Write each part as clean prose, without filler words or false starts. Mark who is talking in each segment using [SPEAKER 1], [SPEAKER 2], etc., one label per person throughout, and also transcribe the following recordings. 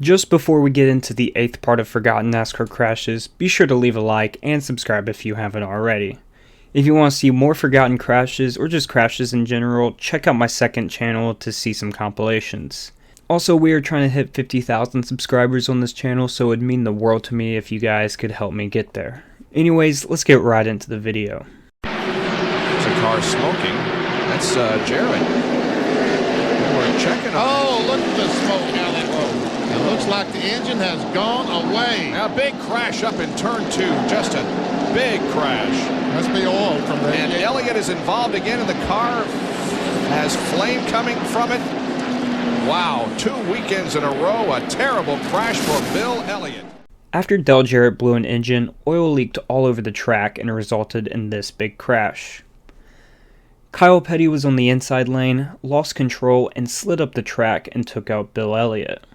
[SPEAKER 1] Just before we get into the 8th part of Forgotten NASCAR Crashes, be sure to leave a like and subscribe if you haven't already. If you want to see more Forgotten Crashes or just crashes in general, check out my second channel to see some compilations. Also, we are trying to hit 50,000 subscribers on this channel, so it would mean the world to me if you guys could help me get there. Anyways, let's get right into the video.
[SPEAKER 2] There's a car smoking. That's Jared. We're checking on
[SPEAKER 3] Oh, look at the smoke, Elliott. It looks like the engine has gone away.
[SPEAKER 2] Now, big crash up in turn 2. Just a big crash.
[SPEAKER 3] Must be oil from the
[SPEAKER 2] And Elliott is involved again in the car. Has flame coming from it. Wow, 2 weekends in a row. A terrible crash for Bill Elliott.
[SPEAKER 1] After Dale Jarrett blew an engine, oil leaked all over the track and resulted in this big crash. Kyle Petty was on the inside lane, lost control, and slid up the track and took out Bill Elliott.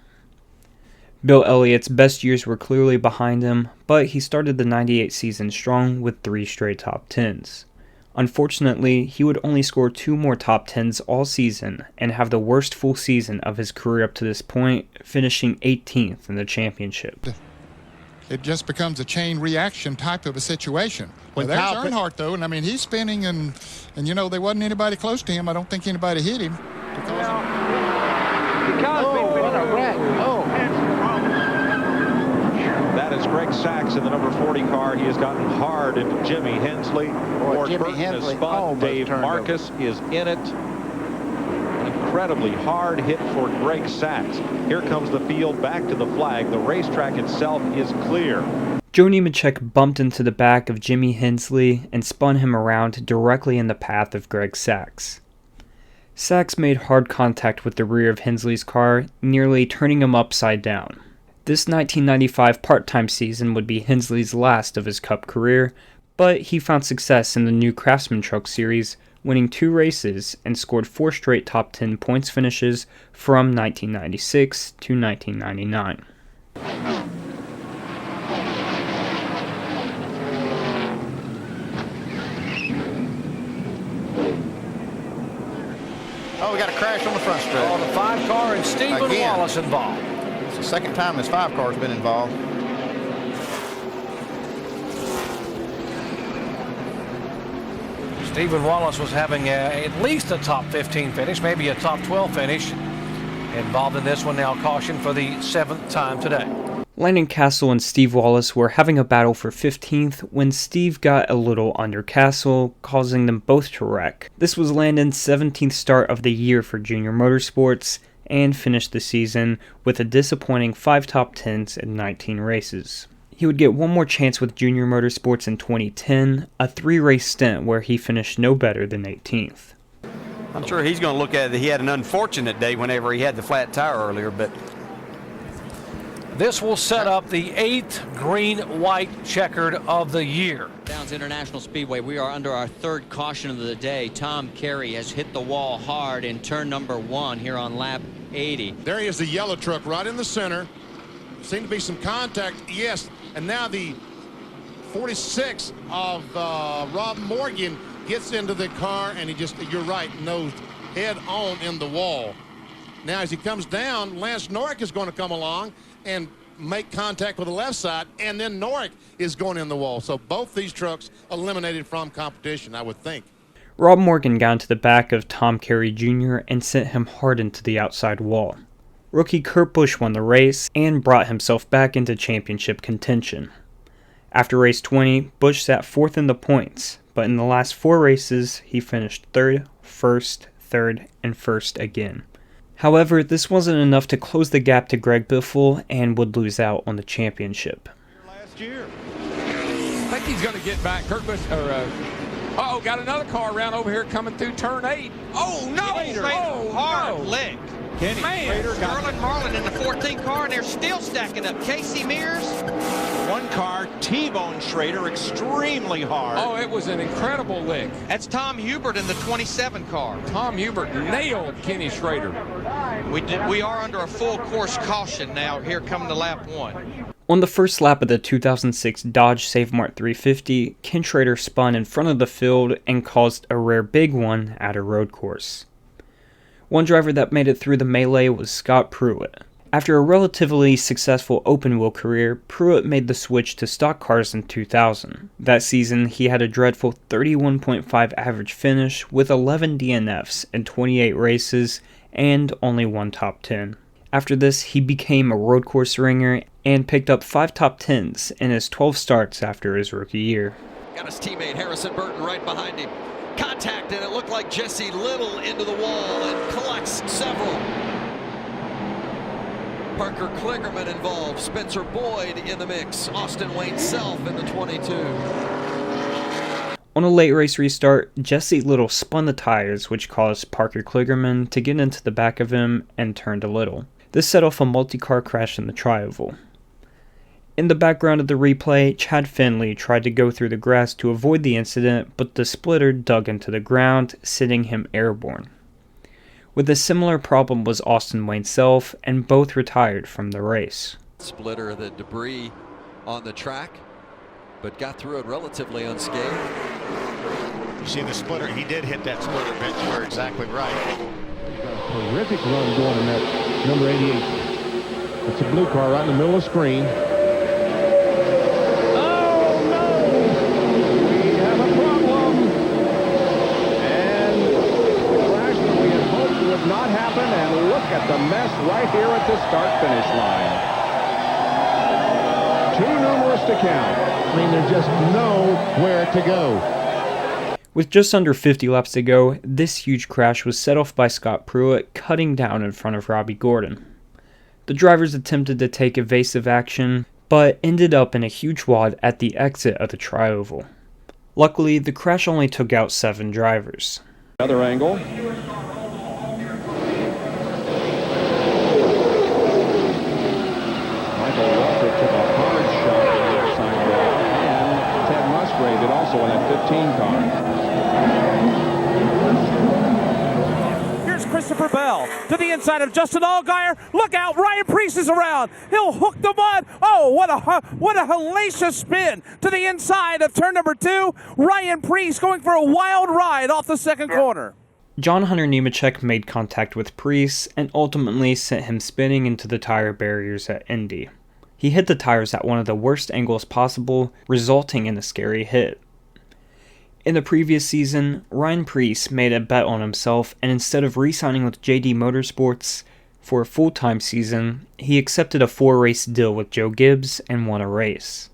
[SPEAKER 1] Bill Elliott's best years were clearly behind him, but he started the '98 season strong with 3 straight top 10s. Unfortunately, he would only score 2 more top 10s all season and have the worst full season of his career up to this point, finishing 18th in the championship.
[SPEAKER 4] It just becomes a chain reaction type of a situation.
[SPEAKER 3] When
[SPEAKER 4] There's
[SPEAKER 3] Kyle
[SPEAKER 4] Earnhardt, though, and I mean, he's spinning, and you know, there wasn't anybody close to him. I don't think anybody hit him.
[SPEAKER 5] That is Greg Sachs in the number 40 car. He has gotten hard into Jimmy Hensley.
[SPEAKER 6] Jimmy
[SPEAKER 5] Burton
[SPEAKER 6] Hensley
[SPEAKER 5] has spun. Dave Marcus is in it. An incredibly hard hit for Greg Sachs. Here comes the field back to the flag. The racetrack itself is clear.
[SPEAKER 1] Joe Nemechek bumped into the back of Jimmy Hensley and spun him around directly in the path of Greg Sachs. Sachs made hard contact with the rear of Hensley's car, nearly turning him upside down. This 1995 part-time season would be Hensley's last of his Cup career, but he found success in the new Craftsman Truck Series, winning 2 races and scored 4 straight top 10 points finishes from 1996 to 1999.
[SPEAKER 6] Oh, we got a crash on the front stretch.
[SPEAKER 7] Oh, the 5 car and Stephen
[SPEAKER 6] Again.
[SPEAKER 7] Wallace involved.
[SPEAKER 6] It's the second time this 5 car's been involved.
[SPEAKER 7] Stephen Wallace was having at least a top 15 finish, maybe a top 12 finish. Involved in this one now, caution for the 7th time today.
[SPEAKER 1] Landon Castle and Steve Wallace were having a battle for 15th when Steve got a little under Castle, causing them both to wreck. This was Landon's 17th start of the year for Junior Motorsports, and finished the season with a disappointing 5 top 10s in 19 races. He would get one more chance with Junior Motorsports in 2010, a 3-race stint where he finished no better than 18th.
[SPEAKER 8] I'm sure he's going to look at it. He had an unfortunate day whenever he had the flat tire earlier, but
[SPEAKER 7] This will set up the 8th green-white checkered of the year.
[SPEAKER 9] Downs International Speedway, we are under our 3rd caution of the day. Tom Carey has hit the wall hard in turn number 1 here on lap 80.
[SPEAKER 3] There he is, the yellow truck right in the center. Seemed to be some contact, yes. And now the 46 of Rob Morgan gets into the car, and he just, you're right, nosed head on in the wall. Now as he comes down, Lance Norrick is going to come along and make contact with the left side, and then Norrick is going in the wall. So both these trucks eliminated from competition, I would think.
[SPEAKER 1] Rob Morgan got into the back of Tom Carey Jr. and sent him hard into the outside wall. Rookie Kurt Busch won the race and brought himself back into championship contention. After race 20, Busch sat 4th in the points, but in the last 4 races, he finished 3rd, 1st, 3rd, and 1st again. However, this wasn't enough to close the gap to Greg Biffle and would lose out on the championship.
[SPEAKER 2] Last year. I think he's going to get back. Kurt Busch, uh-oh, got another car around over here coming through turn 8. Oh, no!
[SPEAKER 9] Hard
[SPEAKER 2] no.
[SPEAKER 9] lick.
[SPEAKER 5] Kenny Schrader got
[SPEAKER 9] Sterling Marlin in the 14 car, and they're still stacking up. Casey Mears.
[SPEAKER 5] one car, T-bone Schrader extremely hard.
[SPEAKER 2] Oh, it was an incredible lick.
[SPEAKER 9] That's Tom Hubert in the 27 car.
[SPEAKER 2] Tom Hubert nailed Kenny Schrader.
[SPEAKER 9] We are under a full course caution now here coming to lap 1.
[SPEAKER 1] On the first lap of the 2006 Dodge Save Mart 350, Ken Schrader spun in front of the field and caused a rare big one at a road course. One driver that made it through the melee was Scott Pruitt. After a relatively successful open-wheel career, Pruitt made the switch to stock cars in 2000. That season, he had a dreadful 31.5 average finish with 11 DNFs in 28 races and only one top 10. After this, he became a road course ringer and picked up 5 top 10s in his 12 starts after his rookie year.
[SPEAKER 10] Got his teammate Harrison Burton right behind him. Contact, and it looked like Jesse Little into the wall and collects several. Parker Kligerman involved, Spencer Boyd in the mix, Austin Wayne Self in the 22.
[SPEAKER 1] On a late race restart, Jesse Little spun the tires, which caused Parker Kligerman to get into the back of him and turn to Little. This set off a multi-car crash in the tri-oval. In the background of the replay, Chad Finley tried to go through the grass to avoid the incident, but the splitter dug into the ground, sending him airborne. With a similar problem was Austin Wayne Self, and both retired from the race.
[SPEAKER 10] Splitter, the debris on the track, but got through it relatively unscathed.
[SPEAKER 3] You see the splitter, he did hit that splitter bench. You're exactly right.
[SPEAKER 5] Terrific run going in that number 88. It's a blue car right in the middle of the screen. Oh no! We have a problem. And the crash that we had hoped would not happen, and look at the mess right here at the start-finish line. Too numerous to count. I mean, there's just nowhere to go.
[SPEAKER 1] With just under 50 laps to go, this huge crash was set off by Scott Pruitt cutting down in front of Robbie Gordon. The drivers attempted to take evasive action, but ended up in a huge wad at the exit of the tri-oval. Luckily, the crash only took out 7 drivers.
[SPEAKER 5] Other angle. Michael Walker took a hard shot at the outside wall, and Ted Musgrave did also in that 15 car.
[SPEAKER 11] Here's Christopher Bell to the inside of Justin Allgaier. Look out, Ryan Preece is around. He'll hook the mud. Oh, what a hellacious spin to the inside of turn number 2. Ryan Preece going for a wild ride off the second corner.
[SPEAKER 1] John Hunter Nemechek made contact with Preece and ultimately sent him spinning into the tire barriers at Indy. He hit the tires at one of the worst angles possible, resulting in a scary hit. In the previous season, Ryan Preece made a bet on himself, and instead of re-signing with JD Motorsports for a full-time season, he accepted a 4-race deal with Joe Gibbs and won a race.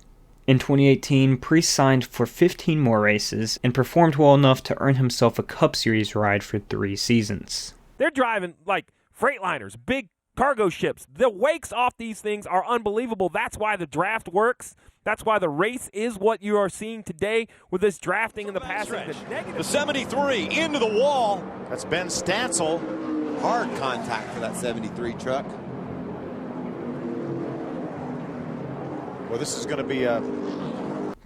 [SPEAKER 1] In 2018, Preece signed for 15 more races and performed well enough to earn himself a Cup Series ride for 3 seasons.
[SPEAKER 11] They're driving like Freightliners, big cargo ships. The wakes off these things are unbelievable. That's why the draft works. That's why the race is what you are seeing today with this drafting and the passing.
[SPEAKER 10] The 73 into the wall.
[SPEAKER 6] That's Ben Stansel. Hard contact for that 73 truck. Well, this is going to be a...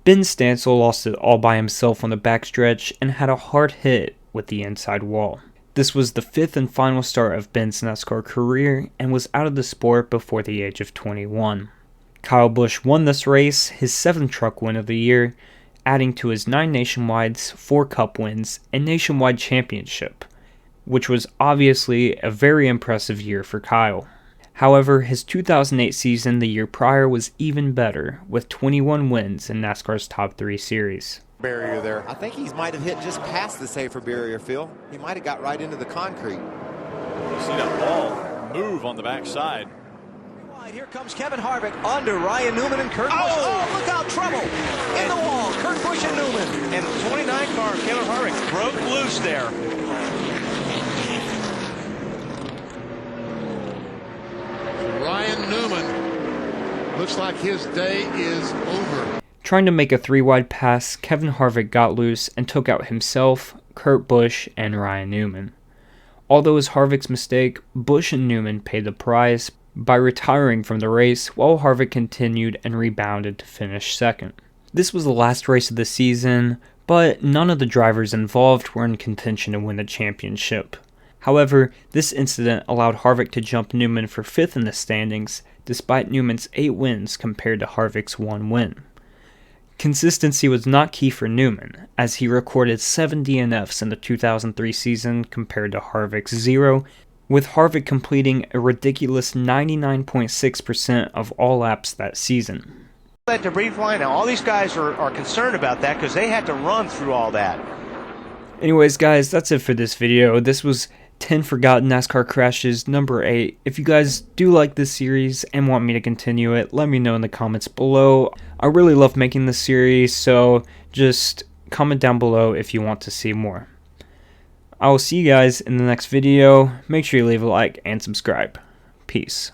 [SPEAKER 1] Ben Stansel lost it all by himself on the backstretch and had a hard hit with the inside wall. This was the 5th and final start of Ben's NASCAR career and was out of the sport before the age of 21. Kyle Busch won this race, his 7th truck win of the year, adding to his 9 nationwides, 4 cup wins, and nationwide championship, which was obviously a very impressive year for Kyle. However, his 2008 season the year prior was even better, with 21 wins in NASCAR's top 3 series.
[SPEAKER 6] Barrier there. I think he might have hit just past the safer barrier, Phil. He might have got right into the concrete.
[SPEAKER 10] You see that ball move on the backside. Here comes Kevin Harvick under Ryan Newman and Kurt Busch. Oh, look out, trouble in the wall. Kurt Busch and Newman. And the 29 car, Kevin Harvick, broke loose there.
[SPEAKER 3] Ryan Newman looks like his day is over.
[SPEAKER 1] Trying to make a 3-wide pass, Kevin Harvick got loose and took out himself, Kurt Busch, and Ryan Newman. Although it was Harvick's mistake, Busch and Newman paid the price by retiring from the race while Harvick continued and rebounded to finish 2nd. This was the last race of the season, but none of the drivers involved were in contention to win the championship. However, this incident allowed Harvick to jump Newman for 5th in the standings, despite Newman's 8 wins compared to Harvick's 1 win. Consistency was not key for Newman, as he recorded 7 DNFs in the 2003 season compared to Harvick's 0, with Harvick completing a ridiculous 99.6% of all laps that season.
[SPEAKER 12] That debris flying, now all these guys are concerned about that because they had to run through all that.
[SPEAKER 1] Anyways guys, that's it for this video. This was 10 Forgotten NASCAR Crashes number 8. If you guys do like this series and want me to continue it, let me know in the comments below. I really love making this series, so just comment down below if you want to see more. I will see you guys in the next video. Make sure you leave a like and subscribe. Peace.